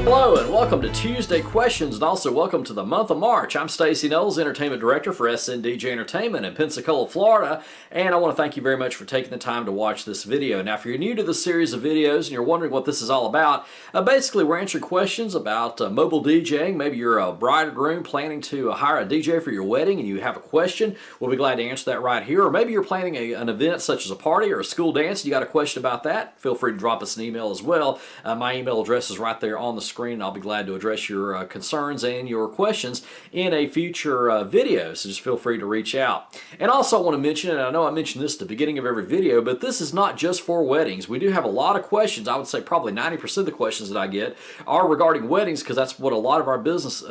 Hello and welcome to Tuesday Questions, and also welcome to the month of March. I'm Stacey Knowles, Entertainment Director for SNDJ Entertainment in Pensacola, Florida, and I want to thank you very much for taking the time to watch this video. Now, if you're new to this series of videos and you're wondering what this is all about, basically we're answering questions about mobile DJing. Maybe you're a bride or groom planning to hire a DJ for your wedding and you have a question. We'll be glad to answer that right here. Or maybe you're planning an event such as a party or a school dance and you got a question about that. Feel free to drop us an email as well. My email address is right there on the screen. I'll be glad to address your concerns and your questions in a future video, so just feel free to reach out. And also I want to mention, and I know I mentioned this at the beginning of every video, but this is not just for weddings. We do have a lot of questions. I would say probably 90% of the questions that I get are regarding weddings, because that's what a lot of our business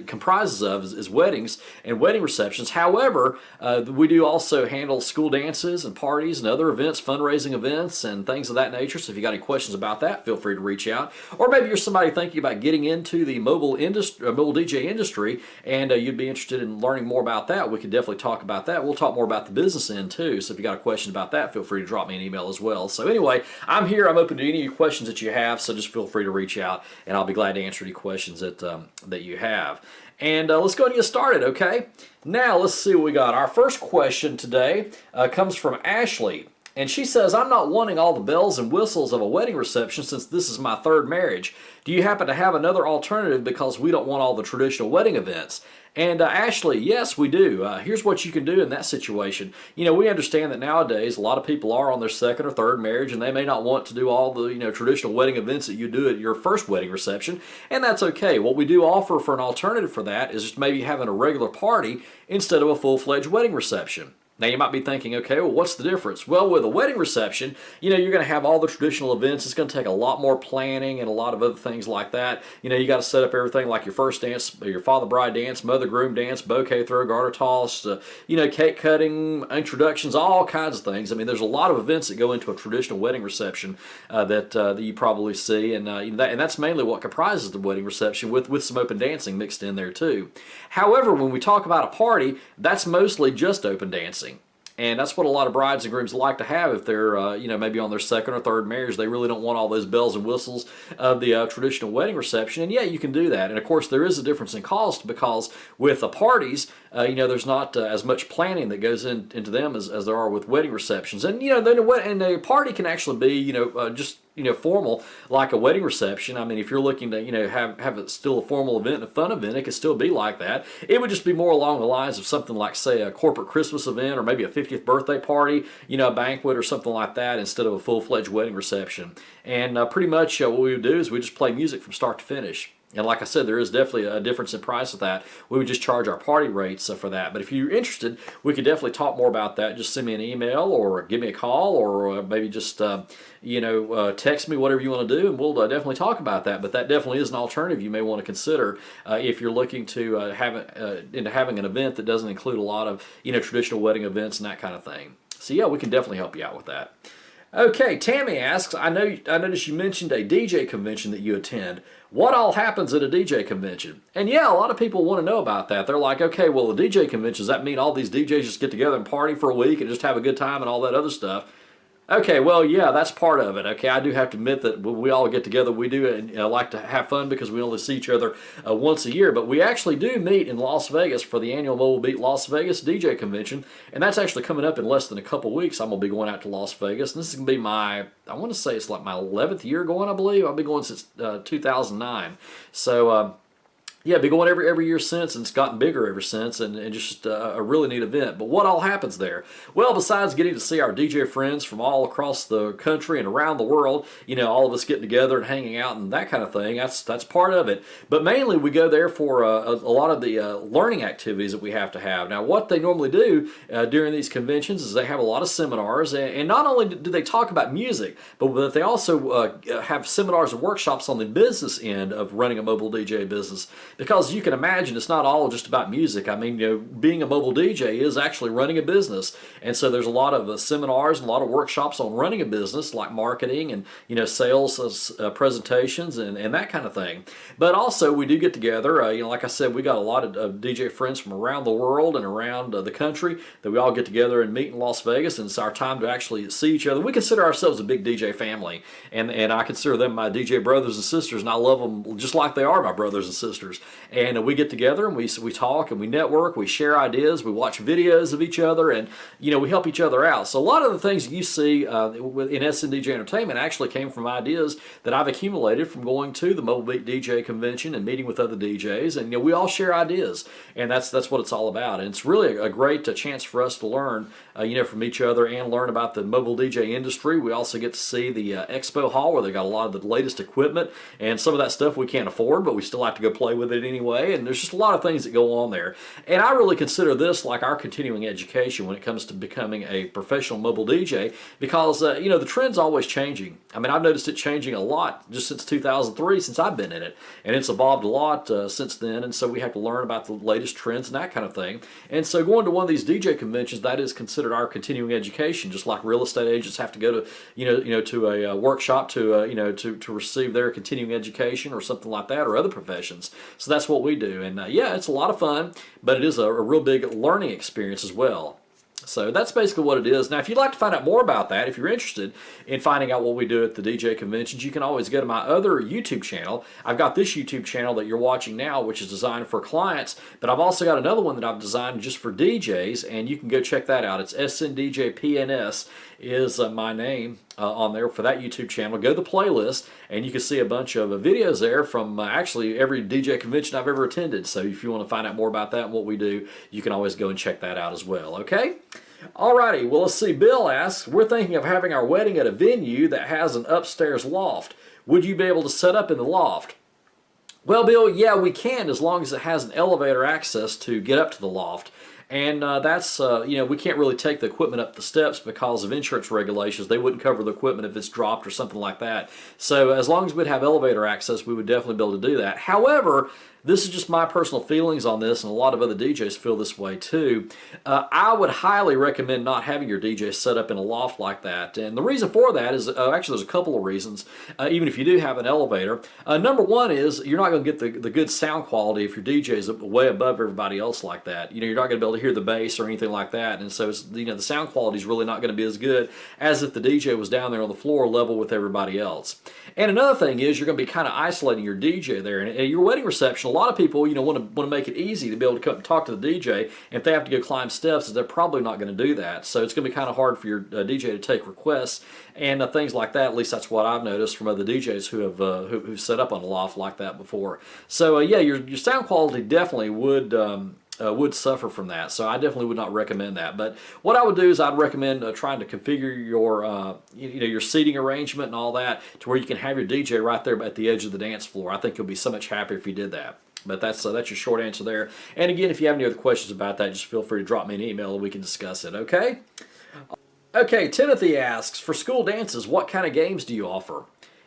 comprises of, is weddings and wedding receptions. However, we do also handle school dances and parties and other events, fundraising events and things of that nature. So if you got any questions about that, feel free to reach out. Or maybe you're somebody thinking about getting into the mobile DJ industry, and you'd be interested in learning more about that. We could definitely talk about that. We'll talk more about the business end too. So if you got a question about that, feel free to drop me an email as well. So anyway, I'm here. I'm open to any questions that you have. So just feel free to reach out, and I'll be glad to answer any questions that you have. And let's go ahead and get started, okay? Now let's see what we got. Our first question today comes from Ashley. And she says, I'm not wanting all the bells and whistles of a wedding reception since this is my third marriage. Do you happen to have another alternative, because we don't want all the traditional wedding events? And Ashley, yes, we do. Here's what you can do in that situation. You know, we understand that nowadays a lot of people are on their second or third marriage, and they may not want to do all the traditional wedding events that you do at your first wedding reception, and that's okay. What we do offer for an alternative for that is just maybe having a regular party instead of a full-fledged wedding reception. Now you might be thinking, okay, well, what's the difference? Well, with a wedding reception, you're going to have all the traditional events. It's going to take a lot more planning and a lot of other things like that. You got to set up everything like your first dance, your father-bride dance, mother-groom dance, bouquet throw, garter toss, cake cutting, introductions, all kinds of things. I mean, there's a lot of events that go into a traditional wedding reception that you probably see, and that's mainly what comprises the wedding reception, with some open dancing mixed in there too. However, when we talk about a party, that's mostly just open dancing. And that's what a lot of brides and grooms like to have if they're, maybe on their second or third marriage. They really don't want all those bells and whistles of the traditional wedding reception. And yeah, you can do that. And of course, there is a difference in cost, because with the parties, there's not as much planning that goes into them as there are with wedding receptions. And then a party can actually be, just formal, like a wedding reception. I mean, if you're looking to, have it still a formal event and a fun event, it could still be like that. It would just be more along the lines of something like, say, a corporate Christmas event, or maybe a 50th birthday party, a banquet or something like that, instead of a full-fledged wedding reception. And pretty much what we would do is we just play music from start to finish. And like I said, there is definitely a difference in price with that. We would just charge our party rates for that. But if you're interested, we could definitely talk more about that. Just send me an email or give me a call, or maybe just text me, whatever you want to do, and we'll definitely talk about that. But that definitely is an alternative you may want to consider if you're looking to into having an event that doesn't include a lot of traditional wedding events and that kind of thing. So yeah, we can definitely help you out with that. Okay, Tammy asks, I noticed you mentioned a DJ convention that you attend. What all happens at a DJ convention? And yeah, a lot of people want to know about that. They're like, okay, well, the DJ convention, does that mean all these DJs just get together and party for a week and just have a good time and all that other stuff? Okay, well, yeah, that's part of it. Okay, I do have to admit that when we all get together, we do like to have fun, because we only see each other once a year. But we actually do meet in Las Vegas for the annual Mobile Beat Las Vegas DJ convention, and that's actually coming up in less than a couple weeks. I'm going to be going out to Las Vegas, and this is going to be I want to say it's like my 11th year going, I believe. I've been going since 2009. So, yeah, I've been going every year since, and it's gotten bigger ever since, and just a really neat event. But what all happens there? Well, besides getting to see our DJ friends from all across the country and around the world, all of us getting together and hanging out and that kind of thing, that's part of it. But mainly we go there for a lot of the learning activities that we have to have. Now, what they normally do during these conventions is they have a lot of seminars, and not only do they talk about music, but they also have seminars and workshops on the business end of running a mobile DJ business. because you can imagine it's not all just about music. I mean, being a mobile DJ is actually running a business, and so there's a lot of seminars and a lot of workshops on running a business, like marketing and sales presentations and that kind of thing. But also we do get together. Like I said, we got a lot of DJ friends from around the world and around the country that we all get together and meet in Las Vegas, and it's our time to actually see each other. We consider ourselves a big DJ family, and I consider them my DJ brothers and sisters, and I love them just like they are my brothers and sisters. And we get together and we talk and we network, we share ideas, we watch videos of each other, and we help each other out. So a lot of the things you see in SNDJ Entertainment actually came from ideas that I've accumulated from going to the Mobile Beat DJ convention and meeting with other DJs, and we all share ideas, and that's what it's all about. And it's really a great chance for us to learn from each other and learn about the mobile DJ industry. We also get to see the expo hall, where they got a lot of the latest equipment, and some of that stuff we can't afford, but we still have to go play with it anyway. And there's just a lot of things that go on there. And I really consider this like our continuing education when it comes to becoming a professional mobile DJ, because the trend's always changing. I mean, I've noticed it changing a lot just since 2003, since I've been in it, and it's evolved a lot since then. And so we have to learn about the latest trends and that kind of thing. And so going to one of these DJ conventions, that is considered our continuing education, just like real estate agents have to go to to a workshop to receive their continuing education or something like that, or other professions. So that's what we do. And yeah, it's a lot of fun, but it is a real big learning experience as well. So that's basically what it is. Now, if you'd like to find out more about that, if you're interested in finding out what we do at the DJ conventions, you can always go to my other YouTube channel. I've got this YouTube channel that you're watching now, which is designed for clients, but I've also got another one that I've designed just for DJs, and you can go check that out. It's SNDJPNS is my name on there for that YouTube channel. Go to the playlist, and you can see a bunch of videos there from actually every DJ convention I've ever attended. So if you want to find out more about that and what we do, you can always go and check that out as well, okay? Alrighty, well, let's see. Bill asks, we're thinking of having our wedding at a venue that has an upstairs loft. Would you be able to set up in the loft? Well, Bill, yeah, we can, as long as it has an elevator access to get up to the loft. And that's, we can't really take the equipment up the steps because of insurance regulations. They wouldn't cover the equipment if it's dropped or something like that. So as long as we'd have elevator access, we would definitely be able to do that. However, this is just my personal feelings on this, and a lot of other DJs feel this way too. I would highly recommend not having your DJ set up in a loft like that. And the reason for that is, actually there's a couple of reasons, even if you do have an elevator. Number one is you're not going to get the good sound quality if your DJ is way above everybody else like that. You're not going to be able to hear the bass or anything like that. And so it's, the sound quality is really not going to be as good as if the DJ was down there on the floor level with everybody else. And another thing is you're going to be kind of isolating your DJ there. And at your wedding reception, a lot of people, want to make it easy to be able to come and talk to the DJ. And if they have to go climb steps, they're probably not going to do that. So it's going to be kind of hard for your DJ to take requests and things like that. At least that's what I've noticed from other DJs who have who've set up on a loft like that before. So yeah, your sound quality definitely would suffer from that. So I definitely would not recommend that. But what I would do is I'd recommend trying to configure your your seating arrangement and all that to where you can have your DJ right there at the edge of the dance floor. I think you'll be so much happier if you did that. But that's your short answer there. And again, if you have any other questions about that, just feel free to drop me an email and we can discuss it, okay? Okay, Timothy asks, for school dances, what kind of games do you offer?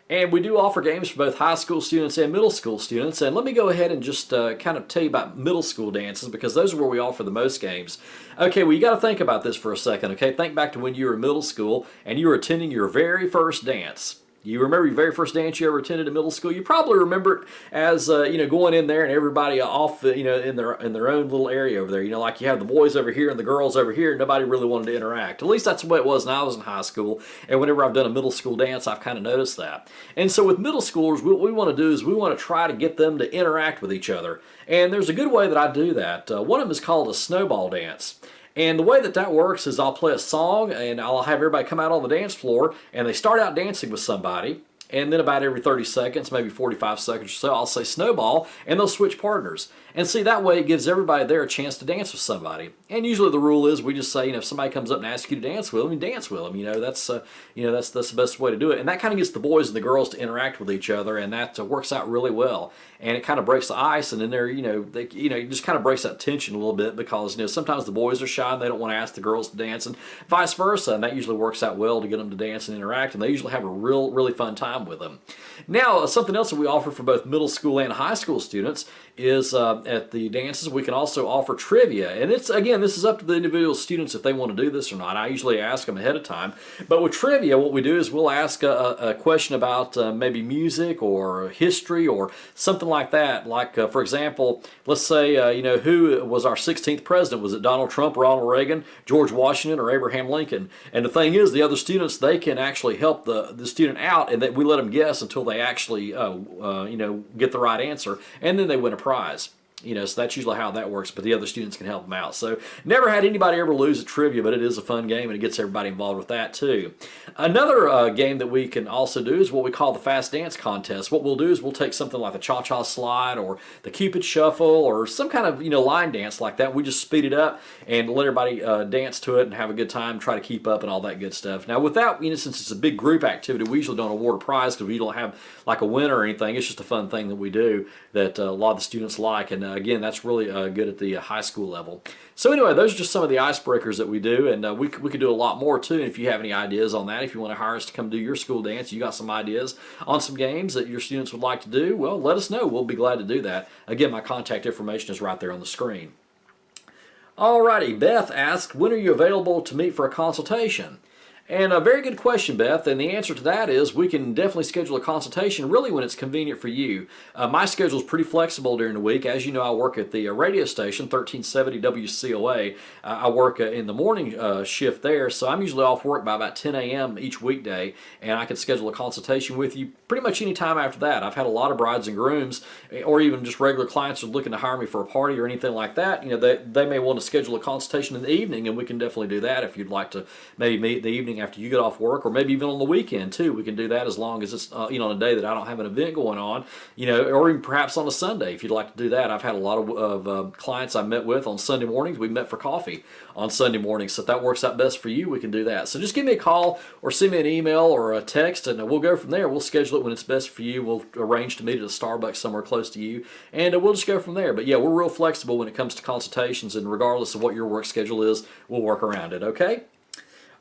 And we do offer games for both high school students and middle school students. And let me go ahead and just kind of tell you about middle school dances, because those are where we offer the most games. Okay, well, you got to think about this for a second, okay? Think back to when you were in middle school and you were attending your very first dance. You remember your very first dance you ever attended in middle school? You probably remember it as going in there and everybody off in their own little area over there. Like you have the boys over here and the girls over here, and nobody really wanted to interact. At least that's the way it was when I was in high school. And whenever I've done a middle school dance, I've kind of noticed that. And so with middle schoolers, what we want to do is we want to try to get them to interact with each other. And there's a good way that I do that. One of them is called a snowball dance. And the way that works is I'll play a song and I'll have everybody come out on the dance floor and they start out dancing with somebody. And then about every 30 seconds, maybe 45 seconds or so, I'll say snowball, and they'll switch partners. And see, that way it gives everybody there a chance to dance with somebody. And usually the rule is we just say, if somebody comes up and asks you to dance with them, you dance with them. That's the best way to do it. And that kind of gets the boys and the girls to interact with each other, and that works out really well. And it kind of breaks the ice, and then it just kind of breaks that tension a little bit, because sometimes the boys are shy and they don't want to ask the girls to dance, and vice versa. And that usually works out well to get them to dance and interact, and they usually have a really fun time time with them. Now, something else that we offer for both middle school and high school students is at the dances, we can also offer trivia. And it's, again, this is up to the individual students if they want to do this or not. I usually ask them ahead of time. But with trivia, what we do is we'll ask a question about maybe music or history or something like that. Like, for example, let's say, who was our 16th president? Was it Donald Trump, Ronald Reagan, George Washington, or Abraham Lincoln? And the thing is, the other students, they can actually help the student out, and that we let them guess until they actually, get the right answer, and then they win a prize. So that's usually how that works, but the other students can help them out. So never had anybody ever lose at trivia, but it is a fun game, and it gets everybody involved with that too. Another game that we can also do is what we call the fast dance contest. What we'll do is we'll take something like the cha-cha slide or the Cupid shuffle or some kind of line dance like that. We just speed it up and let everybody dance to it and have a good time, try to keep up and all that good stuff. Now with that, since it's a big group activity, we usually don't award a prize because we don't have like a winner or anything. It's just a fun thing that we do that a lot of the students like, and again, that's really good at the high school level. So anyway, those are just some of the icebreakers that we do, and we could do a lot more too. And if you have any ideas on that, if you want to hire us to come do your school dance, you got some ideas on some games that your students would like to do, well, let us know. We'll be glad to do that. Again, my contact information is right there on the screen. Alrighty, Beth asked, when are you available to meet for a consultation? And a very good question, Beth, and the answer to that is we can definitely schedule a consultation really when it's convenient for you. My schedule is pretty flexible during the week. As you know, I work at the radio station, 1370 WCOA. I work in the morning shift there, so I'm usually off work by about 10 a.m. each weekday, and I can schedule a consultation with you pretty much any time after that. I've had a lot of brides and grooms, or even just regular clients who are looking to hire me for a party or anything like that. They may want to schedule a consultation in the evening, and we can definitely do that if you'd like to maybe meet in the evening after you get off work, or maybe even on the weekend too. We can do that as long as it's on a day that I don't have an event going on, or even perhaps on a Sunday if you'd like to do that. I've had a lot of clients I met with on Sunday mornings. We met for coffee on Sunday mornings, so if that works out best for you, we can do that. So just give me a call or send me an email or a text, and we'll go from there. We'll schedule it when it's best for you. We'll arrange to meet at a Starbucks somewhere close to you, and we'll just go from there. But yeah, we're real flexible when it comes to consultations, and regardless of what your work schedule is, we'll work around it, okay?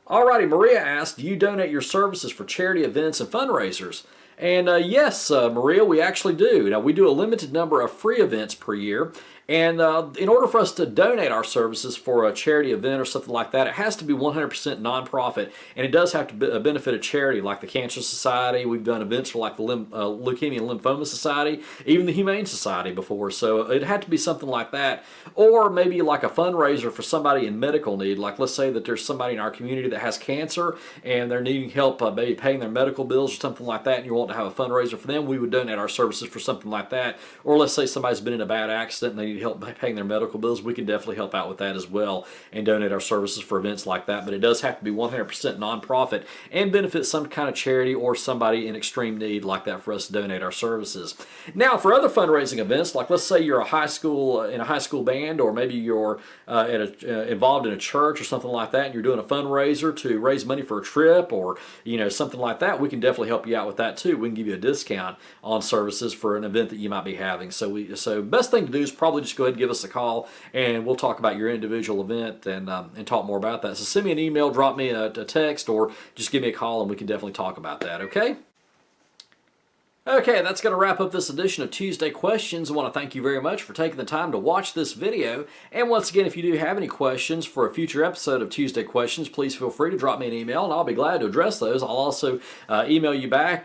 Alrighty, Maria asked, do you donate your services for charity events and fundraisers? And yes, Maria, we actually do. Now, we do a limited number of free events per year, and in order for us to donate our services for a charity event or something like that, it has to be 100% nonprofit, and it does have to benefit a charity like the Cancer Society. We've done events for like the Leukemia and Lymphoma Society, even the Humane Society before, so it had to be something like that. Or maybe like a fundraiser for somebody in medical need, like let's say that there's somebody in our community that has cancer and they're needing help maybe paying their medical bills or something like that, and you want to have a fundraiser for them, we would donate our services for something like that. Or let's say somebody's been in a bad accident and they need help paying their medical bills, we can definitely help out with that as well and donate our services for events like that. But it does have to be 100% nonprofit and benefit some kind of charity or somebody in extreme need like that for us to donate our services. Now, for other fundraising events, like let's say you're a high school in a high school band, or maybe you're involved in a church or something like that, and you're doing a fundraiser to raise money for a trip or something like that, we can definitely help you out with that too. We can give you a discount on services for an event that you might be having. So best thing to do is probably just go ahead and give us a call, and we'll talk about your individual event and talk more about that. So send me an email, drop me a text, or just give me a call, and we can definitely talk about that, okay? Okay, that's going to wrap up this edition of Tuesday Questions. I want to thank you very much for taking the time to watch this video. And once again, if you do have any questions for a future episode of Tuesday Questions, please feel free to drop me an email, and I'll be glad to address those. I'll also email you back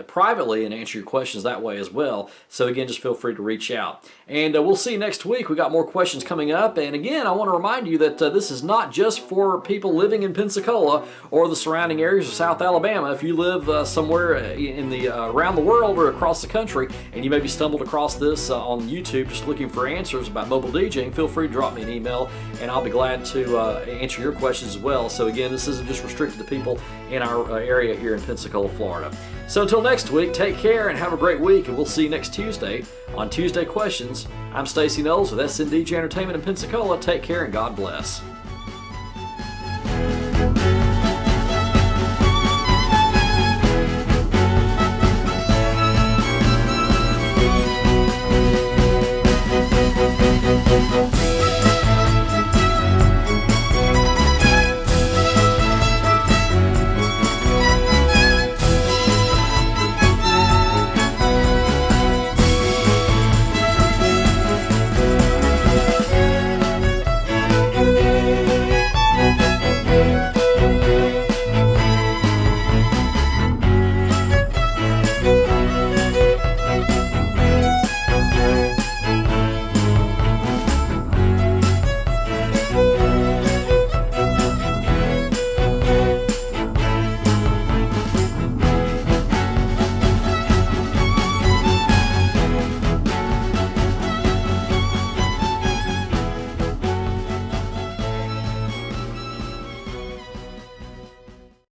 privately and answer your questions that way as well. So again, just feel free to reach out. And we'll see you next week. We got more questions coming up. And again, I want to remind you that this is not just for people living in Pensacola or the surrounding areas of South Alabama. If you live somewhere in the around the world or across the country, and you maybe stumbled across this on YouTube just looking for answers about mobile DJing, feel free to drop me an email, and I'll be glad to answer your questions as well. So again, this isn't just restricted to people in our area here in Pensacola, Florida. So until next week, take care and have a great week, and we'll see you next Tuesday on Tuesday Questions. I'm Stacy Knowles with SNDJ Entertainment in Pensacola. Take care and God bless.